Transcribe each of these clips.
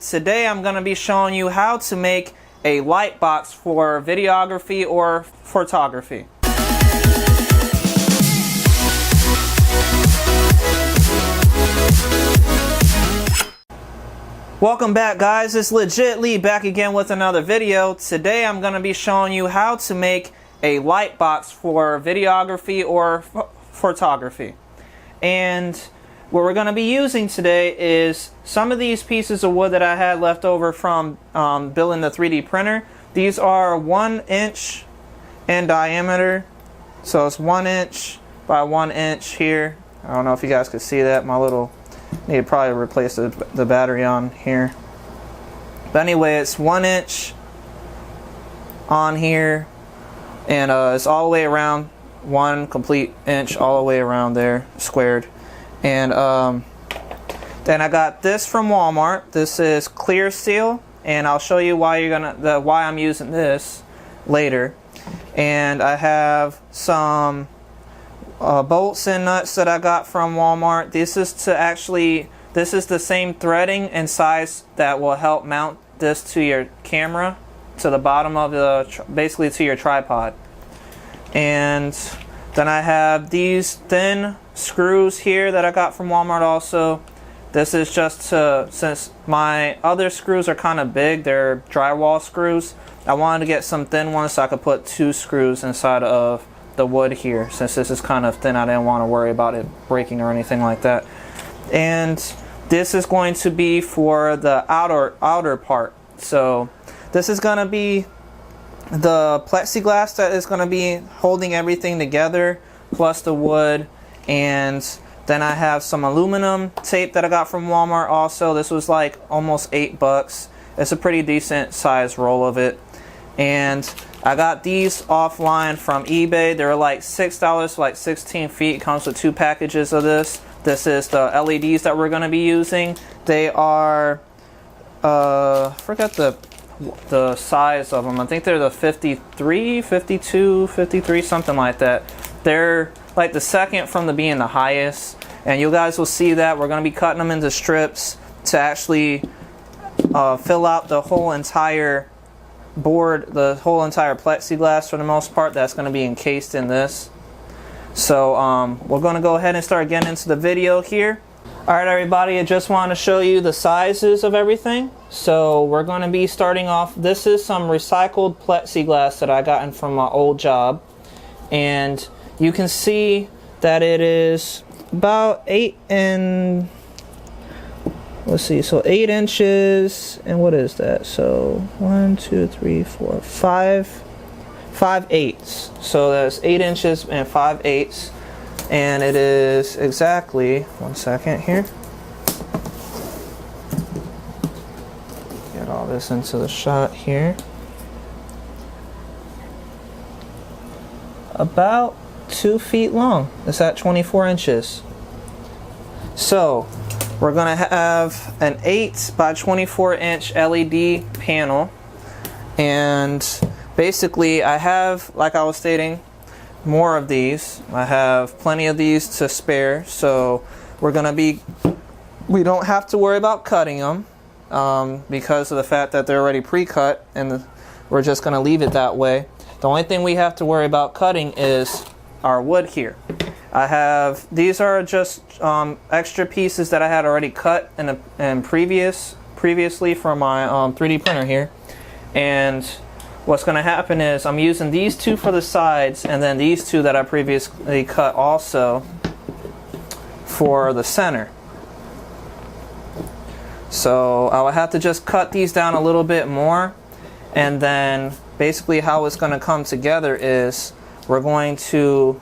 Today I'm going to be showing you how to make a light box for videography or photography. Welcome back, guys. It's Legit Lee back again with another video. Today I'm going to be showing you how to make a light box for videography or photography. And what we're going to be using today is some of these pieces of wood that I had left over from building the 3D printer. These are 1 inch in diameter, so it's 1 inch by 1 inch here. I don't know if you guys could see that. Need to probably replace the battery on here. But anyway, it's 1 inch on here, and it's all the way around, 1 complete inch all the way around there, squared. And then I got this from Walmart. This is clear seal, and I'll show you why why I'm using this later. And I have some bolts and nuts that I got from Walmart. This is the same threading and size that will help mount this to your camera, to the bottom of basically to your tripod. And then I have these thin screws here that I got from Walmart also. This is just since my other screws are kind of big, they're drywall screws, I wanted to get some thin ones so I could put 2 screws inside of the wood here. Since this is kind of thin, I didn't want to worry about it breaking or anything like that. And this is going to be for the outer part. So this is going to be the plexiglass that is going to be holding everything together, plus the wood. And then I have some aluminum tape that I got from Walmart also. This was like almost $8. It's a pretty decent size roll of it. And I got these offline from eBay. They're like $6 for like 16 feet. It comes with 2 packages of this. This is the LEDs that we're going to be using. They are, I forgot the size of them. I think they're the 53, 52, 53, something like that. They're like the second from being the highest. And you guys will see that we're going to be cutting them into strips to actually fill out the whole entire board, the whole entire plexiglass for the most part. That's going to be encased in this. So we're going to go ahead and start getting into the video here. Alright everybody, I just want to show you the sizes of everything. So we're going to be starting off, this is some recycled plexiglass that I gotten from my old job. And you can see that it is about 8 inches, and what is that? So 1, 2, 3, 4, 5/8. So that's 8 inches and 5/8. And it is exactly, 1 second here. Get all this into the shot here. About 2 feet long. It's at 24 inches. So we're going to have an 8 by 24 inch LED panel. And basically I have, like I was stating, more of these. I have plenty of these to spare, so we don't have to worry about cutting them because of the fact that they're already pre-cut, and we're just going to leave it that way. The only thing we have to worry about cutting is our wood here. These are just extra pieces that I had already cut previously from my 3D printer here. And what's going to happen is I'm using these 2 for the sides, and then these 2 that I previously cut also for the center. So I will have to just cut these down a little bit more, and then basically how it's going to come together is we're going to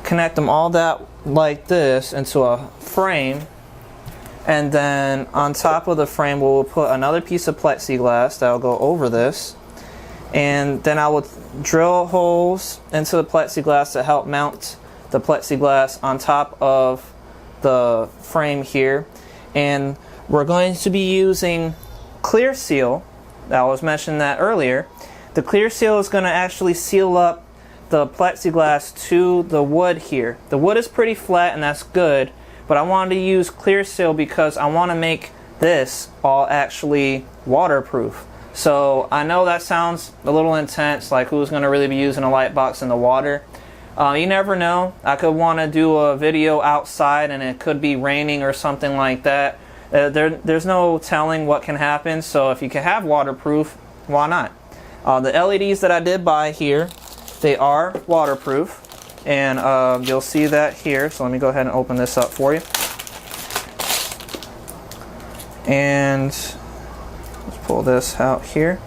connect them all that like this into a frame. And then on top of the frame we'll put another piece of plexiglass that will go over this. And then I will drill holes into the plexiglass to help mount the plexiglass on top of the frame here. And we're going to be using clear seal. I was mentioning that earlier. The clear seal is going to actually seal up the plexiglass to the wood here. The wood is pretty flat, and that's good. But I wanted to use clear seal because I want to make this all actually waterproof. So I know that sounds a little intense, like who's going to really be using a light box in the water. You never know. I could want to do a video outside and it could be raining or something like that. There's no telling what can happen, so if you can have waterproof, why not? The LEDs that I did buy here, they are waterproof, and you'll see that here. So let me go ahead and open this up for you. And let's pull this out here.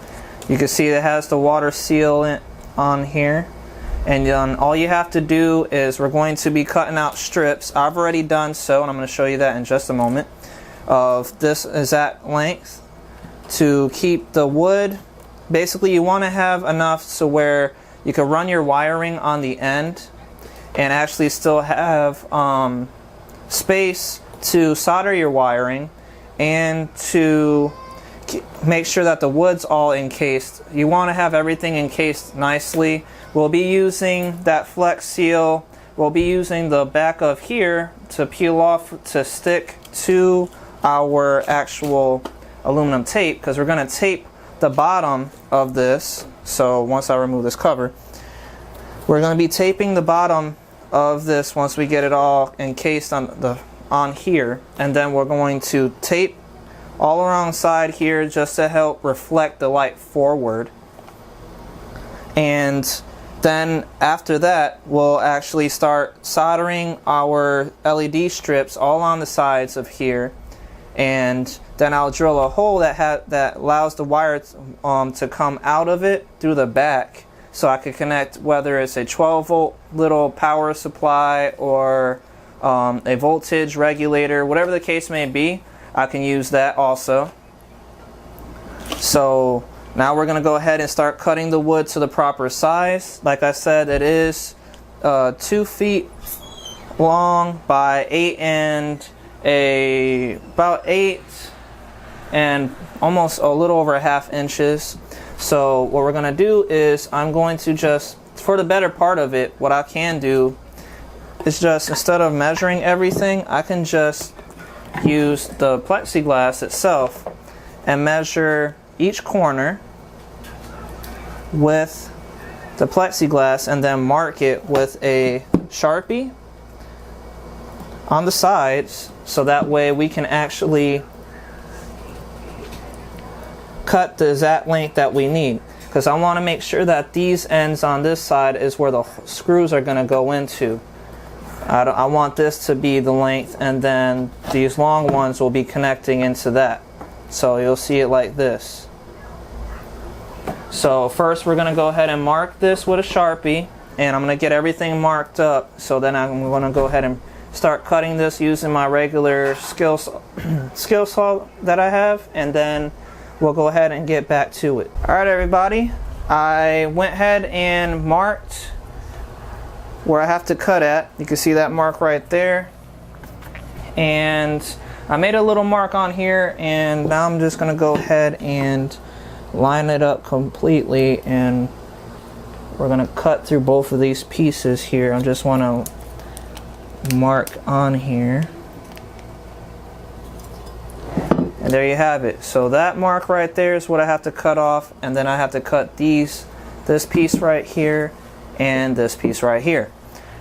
You can see it has the water seal on here. And then all you have to do is we're going to be cutting out strips. I've already done so, and I'm going to show you that in just a moment. Of this exact length to keep the wood. Basically, you want to have enough so where you can run your wiring on the end and actually still have space to solder your wiring and to make sure that the wood's all encased. You want to have everything encased nicely. We'll be using that Flex Seal. We'll be using the back of here to peel off to stick to our actual aluminum tape, because we're going to tape the bottom of this. So once I remove this cover, we're going to be taping the bottom of this once we get it all encased on here, and then we're going to tape all around the side here just to help reflect the light forward. And then after that, we'll actually start soldering our LED strips all on the sides of here, and then I'll drill a hole that allows the wire to come out of it through the back, so I can connect whether it's a 12-volt little power supply or a voltage regulator, whatever the case may be. I can use that also. So now we're going to go ahead and start cutting the wood to the proper size. Like I said, it is 2 feet long by 8 and about 8 and almost a little over 1/2 inches. So what we're going to do is I'm going to just, for the better part of it, what I can do is just, instead of measuring everything, I can just use the plexiglass itself and measure each corner with the plexiglass and then mark it with a Sharpie on the sides, so that way we can actually cut the exact length that we need, because I want to make sure that these ends on this side is where the screws are going to go into. I want this to be the length, and then these long ones will be connecting into that. So you'll see it like this. So first we're going to go ahead and mark this with a Sharpie, and I'm going to get everything marked up. So then I'm going to go ahead and start cutting this using my regular skill saw that I have, and then we'll go ahead and get back to it. Alright everybody, I went ahead and marked where I have to cut at. You can see that mark right there, and I made a little mark on here, and now I'm just going to go ahead and line it up completely, and we're going to cut through both of these pieces here. I just want to mark on here, and there you have it. So that mark right there is what I have to cut off, and then I have to cut this piece right here and this piece right here.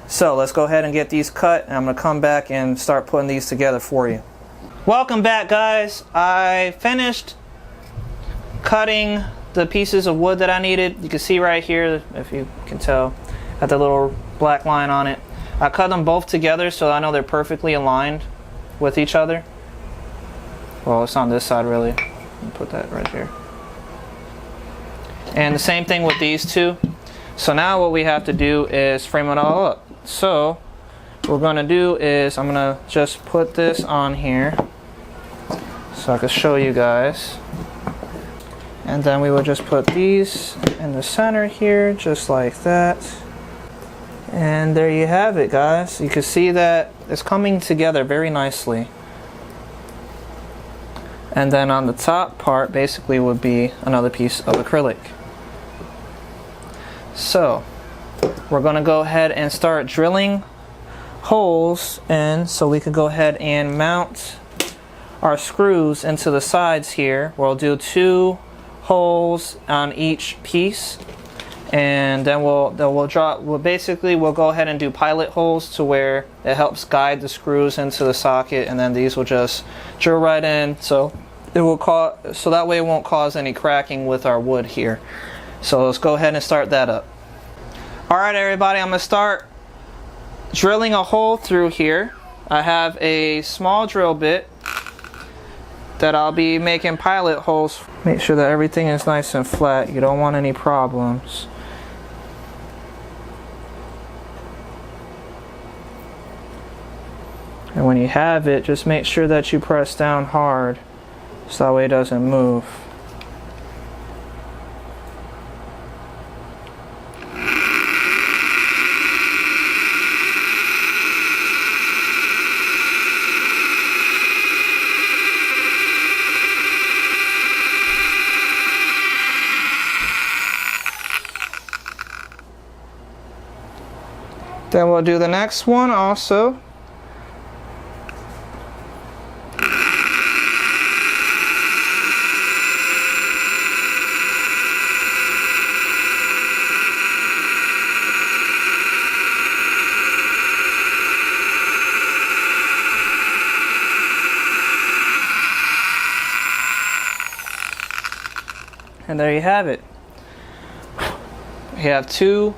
So let's go ahead and get these cut, and I'm going to come back and start putting these together for you. Welcome back, guys. I finished cutting the pieces of wood that I needed. You can see right here, if you can tell, got the little black line on it. I cut them both together so I know they're perfectly aligned with each other. Well, it's on this side really. Put that right here. And the same thing with these two. So now what we have to do is frame it all up. So what we're going to do is I'm going to just put this on here so I can show you guys. And then we will just put these in the center here, just like that. And there you have it, guys. You can see that it's coming together very nicely. And then on the top part basically would be another piece of acrylic. So we're going to go ahead and start drilling holes in so we could go ahead and mount our screws into the sides here. We'll do 2 holes on each piece, and then we'll go ahead and do pilot holes to where it helps guide the screws into the socket, and then these will just drill right in, so that way it won't cause any cracking with our wood here. So let's go ahead and start that up. Alright everybody, I'm going to start drilling a hole through here. I have a small drill bit that I'll be making pilot holes. Make sure that everything is nice and flat. You don't want any problems. And when you have it, just make sure that you press down hard so that way it doesn't move. Then we'll do the next one also. And there you have it. We have 2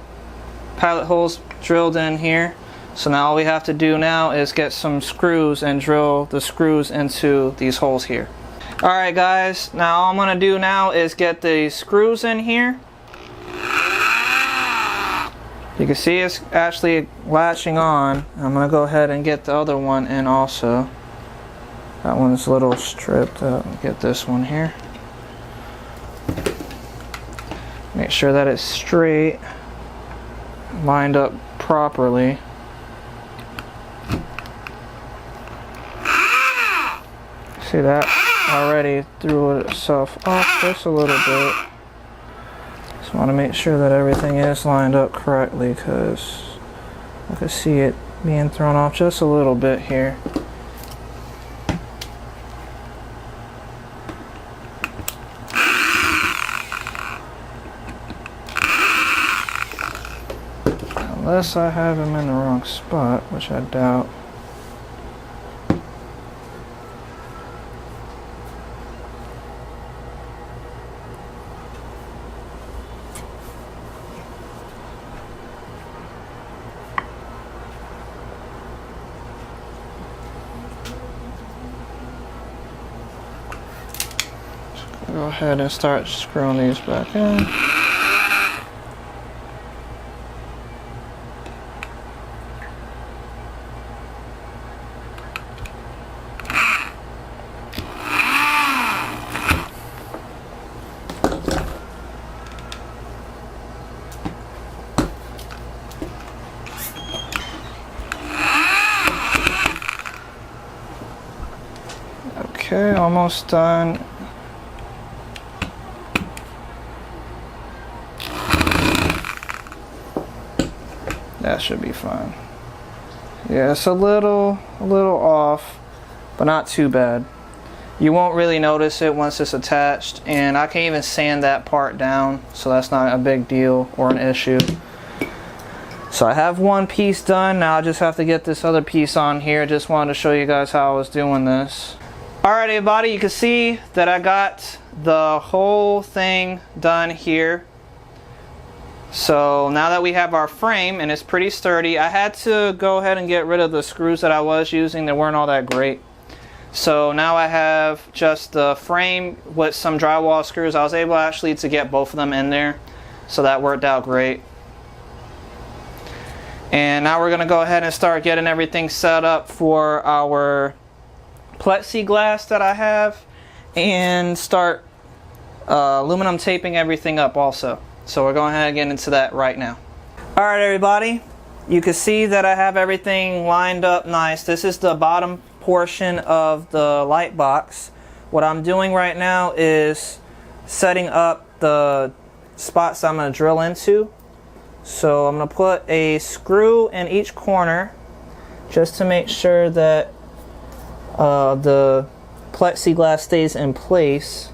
pilot holes drilled in here. So now all we have to do now is get some screws and drill the screws into these holes here. Alright guys, now all I'm going to do now is get the screws in here. You can see it's actually latching on. I'm going to go ahead and get the other one in also. That one's a little stripped up. Get this one here. Make sure that it's straight, lined up properly. See that already threw itself off just a little bit. Just want to make sure that everything is lined up correctly, because I can see it being thrown off just a little bit here. Unless I have him in the wrong spot, which I doubt. Go ahead and start screwing these back in. Okay, almost done. That should be fine. Yeah, it's a little off, but not too bad. You won't really notice it once it's attached, and I can even sand that part down, so that's not a big deal or an issue. So I have one piece done. Now I just have to get this other piece on here. Just wanted to show you guys how I was doing this. Alright everybody, you can see that I got the whole thing done here. So now that we have our frame and it's pretty sturdy, I had to go ahead and get rid of the screws that I was using. They weren't all that great. So now I have just the frame with some drywall screws. I was able actually to get both of them in there, so that worked out great. And now we're going to go ahead and start getting everything set up for our plexiglass that I have, and start aluminum taping everything up also. So we're going ahead and get into that right now. Alright everybody, you can see that I have everything lined up nice. This is the bottom portion of the light box. What I'm doing right now is setting up the spots I'm going to drill into. So I'm going to put a screw in each corner just to make sure that the plexiglass stays in place.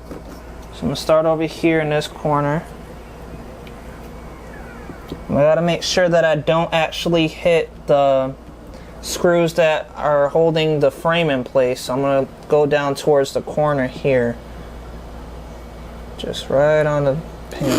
So I'm going to start over here in this corner. I gotta make sure that I don't actually hit the screws that are holding the frame in place. So I'm gonna go down towards the corner here. Just right on the panel.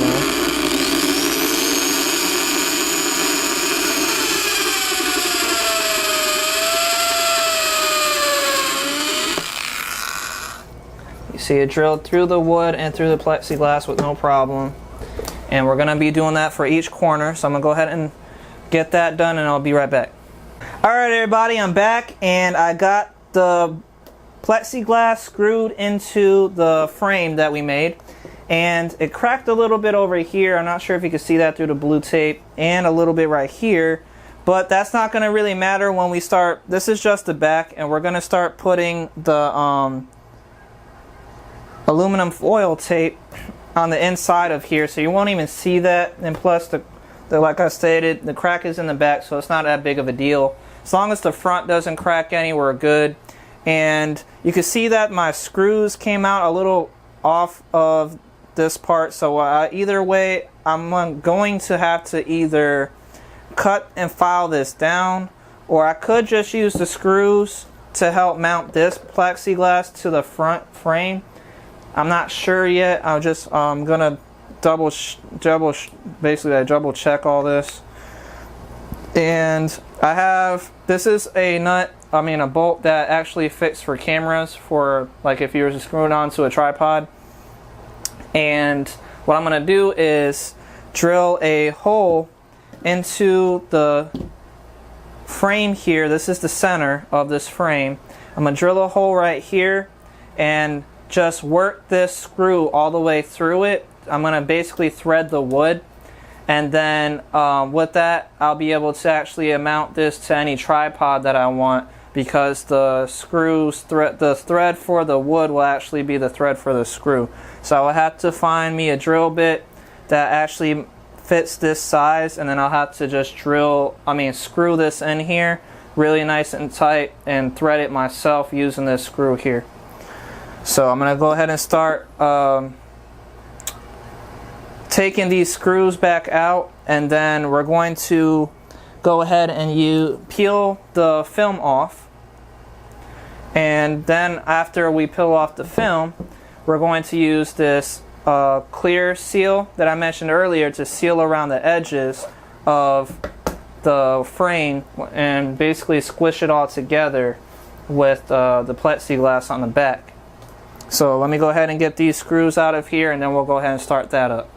You see it drilled through the wood and through the plexiglass with no problem. And we're gonna be doing that for each corner. So I'm gonna go ahead and get that done and I'll be right back. Alright everybody, I'm back and I got the plexiglass screwed into the frame that we made. And it cracked a little bit over here. I'm not sure if you can see that through the blue tape, and a little bit right here. But that's not gonna really matter when we start. This is just the back, and we're gonna start putting the aluminum foil tape on the inside of here, so you won't even see that. And plus, like I stated, the crack is in the back, so it's not that big of a deal. As long as the front doesn't crack any, we're good. And you can see that my screws came out a little off of this part, so either way, I'm going to have to either cut and file this down, or I could just use the screws to help mount this plexiglass to the front frame. I'm not sure yet. I'm gonna double check all this. And I have, this is a a bolt that actually fits for cameras, for like if you were to screw it onto a tripod. And what I'm gonna do is drill a hole into the frame here. This is the center of this frame. I'm gonna drill a hole right here and just work this screw all the way through it. I'm gonna basically thread the wood, and then with that I'll be able to actually mount this to any tripod that I want, because the the thread for the wood will actually be the thread for the screw. So I'll have to find me a drill bit that actually fits this size, and then I'll have to just screw this in here really nice and tight and thread it myself using this screw here. So I'm going to go ahead and start taking these screws back out, and then we're going to go ahead and peel the film off. And then after we peel off the film, we're going to use this clear seal that I mentioned earlier to seal around the edges of the frame and basically squish it all together with the plexiglass on the back. So let me go ahead and get these screws out of here, and then we'll go ahead and start that up.